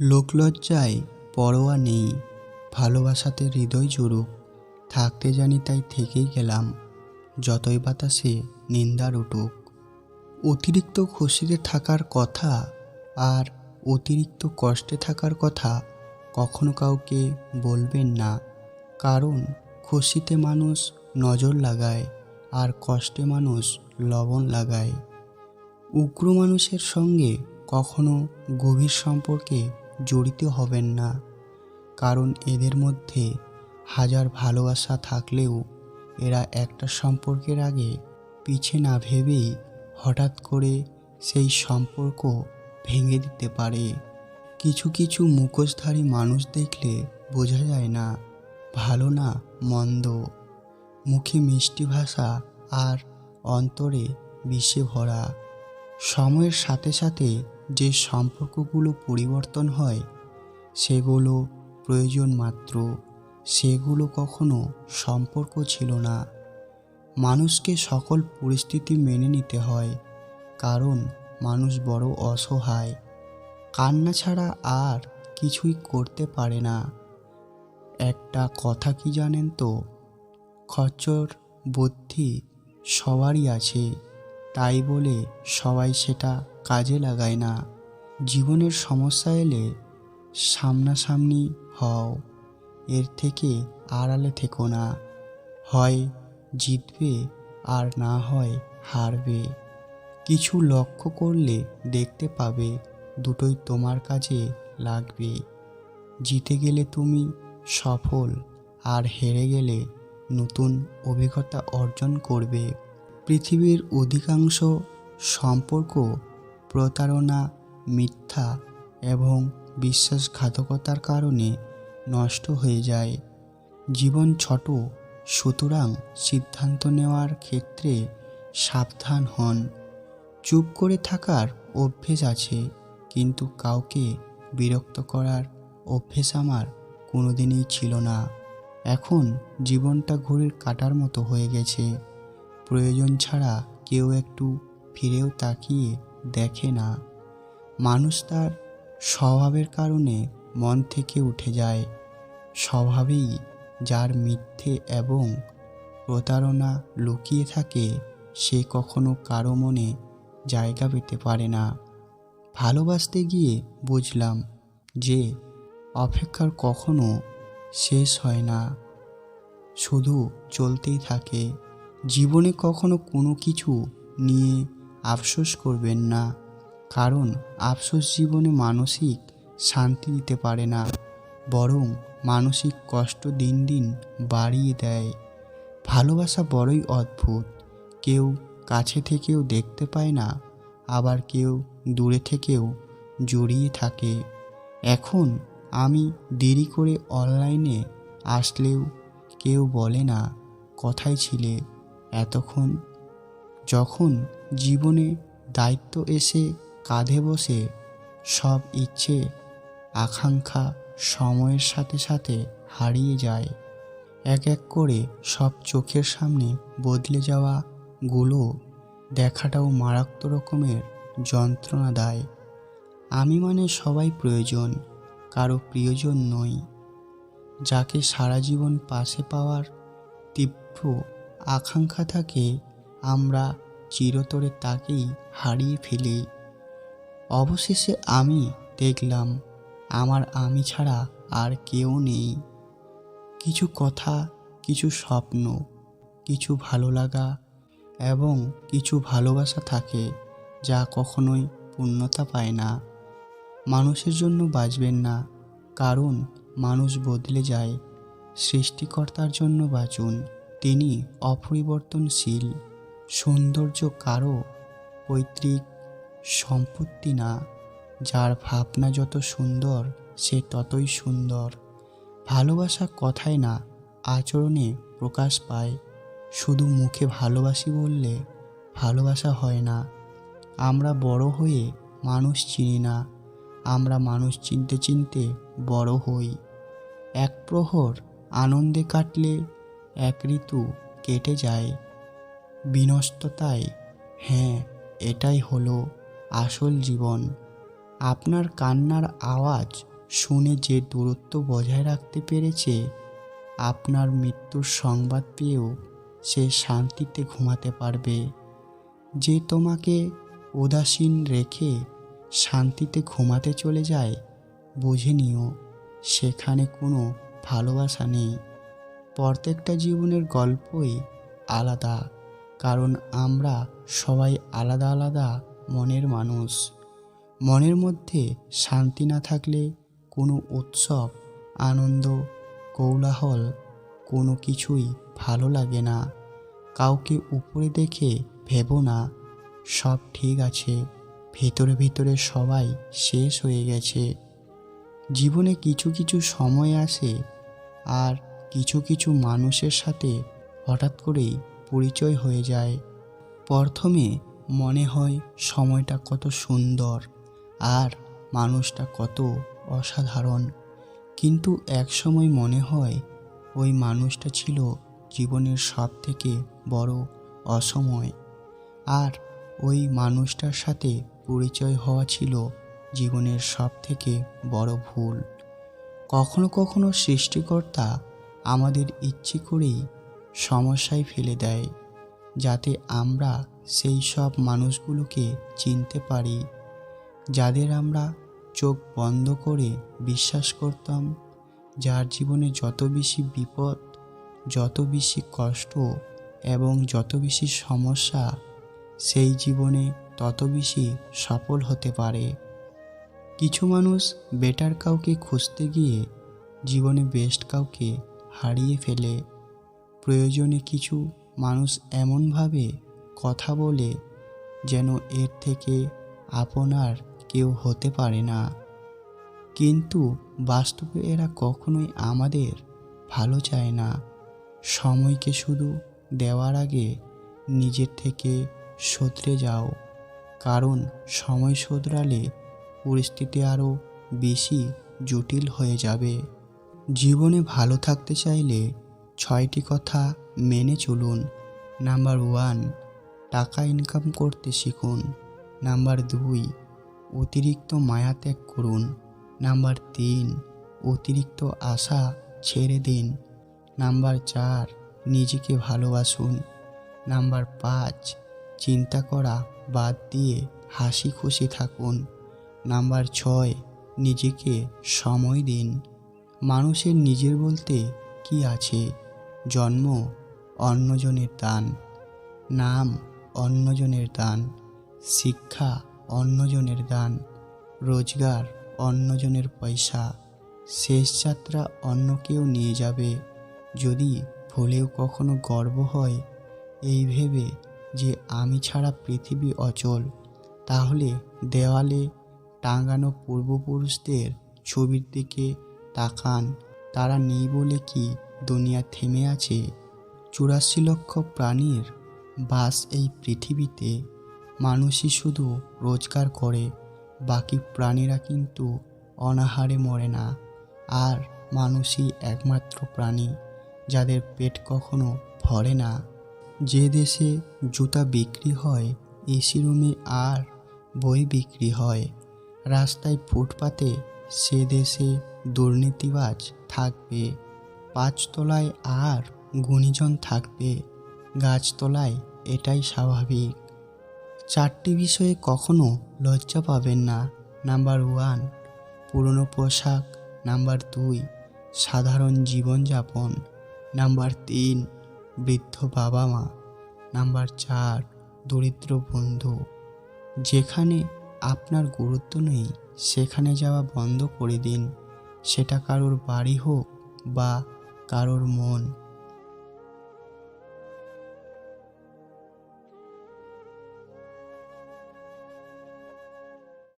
লোকলজ্জায় পরোয়া নেই, ভালোবাসাতে হৃদয় জুড়ুক। থাকতে জানি তাই থেকেই গেলাম, যতই বাতাসে নিন্দার উঠুক। অতিরিক্ত খুশিতে থাকার কথা আর অতিরিক্ত কষ্টে থাকার কথা কখনো কাউকে বলবেন না। কারণ খুশিতে মানুষ নজর লাগায় আর কষ্টে মানুষ লবণ লাগায়। উগ্র মানুষের সঙ্গে কখনো গভীর সম্পর্কে জড়িত হবেন না, কারণ এদের মধ্যে হাজার ভালোবাসা থাকলেও এরা একটা সম্পর্কের আগে পিছে না ভেবেই হঠাৎ করে সেই সম্পর্ক ভেঙে দিতে পারে। কিছু কিছু মুখোশধারী মানুষ দেখলে বোঝা যায় না ভালো না মন্দ। মুখে মিষ্টি ভাষা আর অন্তরে বিষে ভরা। সময়ের সাথে সাথে যে সম্পর্কগুলো পরিবর্তন হয় সেগুলো প্রয়োজন মাত্র, সেগুলো কখনো সম্পর্ক ছিল না। মানুষকে সকল পরিস্থিতি মেনে নিতে হয়, কারণ মানুষ বড় অসহায়, কান্না ছাড়া আর কিছুই করতে পারে না। একটা কথা কি জানেন তো, খচ্চর বুদ্ধি সবারই আছে, তাই বলে সবাই সেটা কাজে লাগায় না। জীবনের সমস্যা এলে সামনাসামনি হও, এর থেকে আড়ালে থেকো না। হয় জিতবে আর না হয় হারবে। কিছু লক্ষ্য করলে দেখতে পাবে দুটোই তোমার কাজে লাগবে। জিতে গেলে তুমি সফল, আর হেরে গেলে নতুন অভিজ্ঞতা অর্জন করবে। পৃথিবীর অধিকাংশ সম্পর্ক প্রতারণা, মিথ্যা এবং বিশ্বাসঘাতকতার কারণে নষ্ট হয়ে যায়। জীবন ছোট, সুতরাং সিদ্ধান্ত নেওয়ার ক্ষেত্রে সাবধান হন। চুপ করে থাকার অভ্যেস আছে, কিন্তু কাউকে বিরক্ত করার অভ্যেস আমার কোনোদিনই ছিল না। এখন জীবনটা ঘড়ির কাঁটার মতো হয়ে গেছে, প্রয়োজন ছাড়া কেউ একটু ফিরেও তাকিয়ে দেখে না। মানুষ তার স্বভাবের কারণে মন থেকে উঠে যায়। স্বভাবেই যার মিথ্যে এবং প্রতারণা লুকিয়ে থাকে, সে কখনো কারো মনে জায়গা পেতে পারে না। ভালোবাসতে গিয়ে বুঝলাম যে অপেক্ষার কখনো শেষ হয় না, শুধু চলতেই থাকে। জীবনে কখনো কোনো কিছু নিয়ে আফসোস করবেন না, কারণ আফসোস জীবনে মানসিক শান্তি দিতে পারে না, বরং মানসিক কষ্ট দিন দিন বাড়িয়ে দেয়। ভালোবাসা বড়ই অদ্ভুত, কেউ কাছে থেকেও দেখতে পায় না, আবার কেউ দূরে থেকেও জড়িয়ে থাকে। এখন আমি দেরি করে অনলাইনে আসলেও কেউ বলে না কোথায় ছিলে এতক্ষণ। যখন জীবনে দায়িত্ব এসে কাঁধে বসে, সব ইচ্ছে আকাঙ্ক্ষা সময়ের সাথে সাথে হারিয়ে যায়। এক এক করে সব চোখের সামনে বদলে যাওয়াগুলো দেখাটাও মারাত্মক রকমের যন্ত্রণা দেয়। আমি মানে সবাই প্রয়োজন, কারো প্রিয়জন নই। যাকে সারা জীবন পাশে পাওয়ার তীব্র আকাঙ্ক্ষা থাকে, আমরা চিরতরে তাকেই হারিয়ে ফেলি। অবশেষে আমি দেখলাম আমার আমি ছাড়া আর কেউ নেই। কিছু কথা, কিছু স্বপ্ন, কিছু ভালো লাগা এবং কিছু ভালোবাসা থাকে যা কখনোই পূর্ণতা পায় না। মানুষের জন্য বাঁচবেন না, কারণ মানুষ বদলে যায়। সৃষ্টিকর্তার জন্য বাঁচুন, তিনি অপরিবর্তনশীল। সৌন্দর্য কারো পৈতৃক সম্পত্তি না, যার ভাবনা যত সুন্দর সে ততই সুন্দর। ভালোবাসা কথায় না, আচরণে প্রকাশ পায়। শুধু মুখে ভালোবাসি বললে ভালোবাসা হয় না। আমরা বড় হয়ে মানুষ চিনি না, আমরা মানুষ চিনতে চিনতে বড় হই। এক প্রহর আনন্দে কাটলে এক ঋতু কেটে যায় বিনষ্টতায়। হ্যাঁ, এটাই হলো আসল জীবন। আপনার কান্নার আওয়াজ শুনে যে দূরত্ব বজায় রাখতে পেরেছে, আপনার মৃত্যুর সংবাদ পেয়েও সে শান্তিতে ঘুমাতে পারবে। যে তোমাকে উদাসীন রেখে শান্তিতে ঘুমাতে চলে যায়, বুঝে নিও সেখানে কোনো ভালোবাসা নেই। প্রত্যেকটা জীবনের গল্পই আলাদা, কারণ আমরা সবাই আলাদা আলাদা মনের মানুষ। মনের মধ্যে শান্তি না থাকলে কোনো উৎসব, আনন্দ, কোলাহল কোনো কিছুই ভালো লাগে না। কাউকে উপরে দেখে ভেবো না সব ঠিক আছে, ভেতরে ভেতরে সবাই শেষ হয়ে গেছে। জীবনে কিছু কিছু সময় আসে আর কিছু কিছু মানুষের সাথে হঠাৎ করেই পরিচয় হয়ে যায়। প্রথমে মনে হয় সময়টা কত সুন্দর আর মানুষটা কত অসাধারণ, কিন্তু এক সময় মনে হয় ওই মানুষটা ছিল জীবনের সবথেকে বড় অসময়, আর ওই মানুষটার সাথে পরিচয় হওয়া ছিল জীবনের সবথেকে বড় ভুল। কখনো কখনো সৃষ্টিকর্তা আমাদের ইচ্ছে করেই সমস্যায় ফেলে দেয়, যাতে আমরা সেই সব মানুষগুলোকে চিনতে পারি যাদের আমরা চোখ বন্ধ করে বিশ্বাস করতাম, যার জীবনে যত বেশি বিপদ, যত বেশি কষ্ট এবং যত বেশি সমস্যা, সেই জীবনে তত বেশি সফল হতে পারে। কিছু মানুষ বেটার কাউকে খুঁজতে গিয়ে জীবনে বেস্ট কাউকে হারিয়ে ফেলে। প্রয়োজনে কিছু মানুষ এমনভাবে কথা বলে যেন এর থেকে আপনার কেউ হতে পারে না, কিন্তু বাস্তবে এরা কখনোই আমাদের ভালো চায় না। সময়কে শুধু দেওয়ার আগে নিজের থেকে শোধরে যাও, কারণ সময় শোধরালে পরিস্থিতি আরও বেশি জটিল হয়ে যাবে। জীবনে ভালো থাকতে চাইলে 6টি কথা মেনে চলুন। নাম্বার 1, টাকা ইনকাম করতে শিখুন। নাম্বার 2, অতিরিক্ত মায়া ত্যাগ করুন। নাম্বার 3, অতিরিক্ত আশা ছেড়ে দিন। নাম্বার 4, নিজেকে ভালোবাসুন। নাম্বার 5, চিন্তা করা বাদ দিয়ে হাসি খুশি থাকুন। নাম্বার 6, নিজেকে সময় দিন। মানুষের নিজের বলতে কি আছে? জন্ম অন্যজনের দান, নাম অন্যজনের দান, শিক্ষা অন্যজনের দান, রোজগার অন্যজনের পয়সা, শেষ যাত্রা অন্য কেউ নিয়ে যাবে। যদি ভুলেও কখনো গর্ব হয় এই ভেবে যে আমি ছাড়া পৃথিবী অচল, তাহলে দেওয়ালে টাঙানো পূর্বপুরুষদের ছবির দিকে তাকান। তারা নেই বলে কি দুনিয়া থেমে আছে? 84 লক্ষ প্রাণীর বাস এই পৃথিবীতে। মানুষই শুধু রোজগার করে, বাকি প্রাণীরা কিন্তু অনাহারে মরে না। আর মানুষই একমাত্র প্রাণী যাদের পেট কখনো ভরে না। যে দেশে জুতা বিক্রি হয়, এসি রুমে আর বই বিক্রি হয়, রাস্তায় ফুটপাতে, সে দেশে দুর্নীতিবাজ থাকবে। 5 তলায় আর গুণীজন থাকবে, গাছতলায় এটাই স্বাভাবিক। 4টি বিষয়ে কখনো লজ্জা পাবেন না। নাম্বার 1, পুরনো পোশাক। নাম্বার 2, সাধারণ জীবনযাপন। নাম্বার 3, বৃদ্ধ বাবা মা। নাম্বার 4, দরিদ্র বন্ধু। যেখানে আপনার গুরুত্ব নেই সেখানে যাওয়া বন্ধ করে দিন, সেটা কারোর বাড়ি হোক বা কারোর মন।